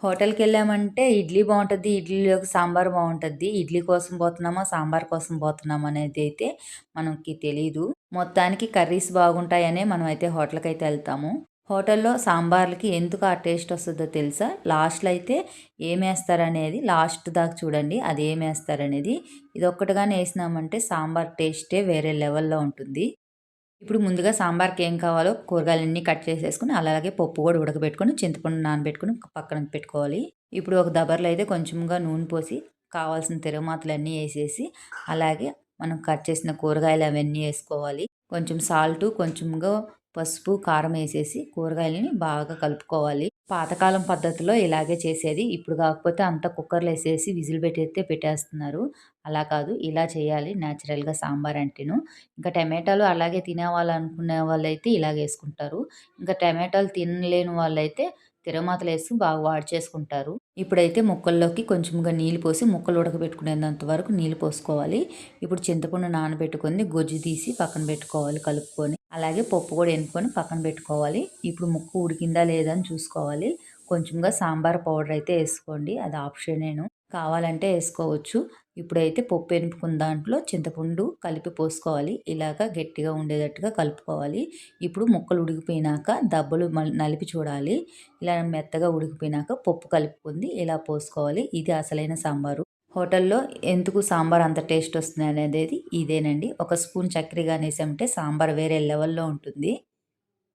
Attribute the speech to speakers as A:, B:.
A: హోటల్‌కెళ్ళామంటే ఇడ్లీ బావుంటది. ఇడ్లీలోకి సాంబార్ బావుంటది. ఇడ్లీ కోసం పోతున్నామా, సాంబార్ కోసం పోతున్నామా అనేదైతే మనకి తెలీదు. మొత్తానికి కర్రీస్ బాగుంటాయనే మనమైతే హోటల్‌కైతే ఎళ్తాము. హోటల్‌లో సాంబార్లకి ఎందుకు ఆ టేస్ట్ వస్తదో తెలుసా? లాస్ట్‌లో అయితే ఏమేస్తారనేది లాస్ట్ దాకా చూడండి. అదేమేస్తారనేది. ఇదొక్కటిగానే ఏసినామంటే సాంబార్ టేస్టే వేరే లెవెల్‌లో ఉంటుంది. ఇప్పుడు ముందుగా సాంబార్‌కి ఏం కావాలో కూరగాయలన్నీ కట్ చేసేసుకొని, అలాగే పప్పు కూడా ఉడకబెట్టుకొని, చింతపండు నానబెట్టుకొని పక్కన పెట్టుకోవాలి. ఇప్పుడు ఒక దబర్లో అయితే కొంచెంగా నూనె పోసి, కావాల్సిన తిరగమాతలన్నీ ఏసేసి, అలాగే మనం కట్ చేసిన కూరగాయలు అవన్నీ ఏసుకోవాలి. కొంచెం సాల్టు, కొంచెంగా పసుపు, కారం ఏసేసి కూరగాయలని బాగా కలుపుకోవాలి. పాతకాలం పద్ధతిలో ఇలాగే చేసేది. ఇప్పుడు కాకపోతే అంతా కుక్కర్‌లో ఏసేసి విజిల్ పెట్టేత్తే పెట్టేస్తున్నారు. అలా కాదు ఇలా చేయాలి నేచురల్‌గా సాంబార్ అంటేను. ఇంకా టమాటాలు అలాగే తినేవాళ్ళనుకునే వాళ్ళైతే ఇలాగేసుకుంటారు. ఇంకా టమాటాలు తినలేని వాళ్ళైతే తిరగమాతలేసి బాగా వాడ్చేసుకుంటారు. ఇప్పుడైతే ముక్కల్లోకి కొంచెంగా నీళ్ళు పోసి ముక్కలు ఉడకబెట్టుకునేంత వరకు నీళ్ళు పోసుకోవాలి. ఇప్పుడు చింతపండు నానబెట్టుకొని గుజ్జు తీసి పక్కన పెట్టుకోవాలి కలుపుకొని. అలాగే పప్పు కూడా ఎనుకొని పక్కన పెట్టుకోవాలి. ఇప్పుడు ముక్క ఉడికిందా లేదా అని చూసుకోవాలి. కొంచెంగా సాంబార్ పౌడర్ అయితే ఏసుకోండి. అది ఆప్షనేను. కావాలంటే ఏసుకోవచ్చు. ఇప్పుడైతే పప్పు ఎనుపుకున్న దాంట్లో చింతపండు కలిపి పోసుకోవాలి. ఇలాగ గట్టిగా ఉండేటట్టుగా కలుపుకోవాలి. ఇప్పుడు ముక్కలు ఉడికిపోయినాక దబ్బలు నలిపి చూడాలి. ఇలా మెత్తగా ఉడికిపోయినాక పప్పు కలుపుకుంది ఇలా పోసుకోవాలి. ఇది అసలైన సాంబారు. హోటల్‌లో ఎందుకు సాంబార్ అంత టేస్ట్ వస్తుంది అనేది ఇదేనండి. ఒక స్పూన్ చక్కెర గానేసామంటే సాంబార్ వేరే లెవెల్‌లో ఉంటుంది.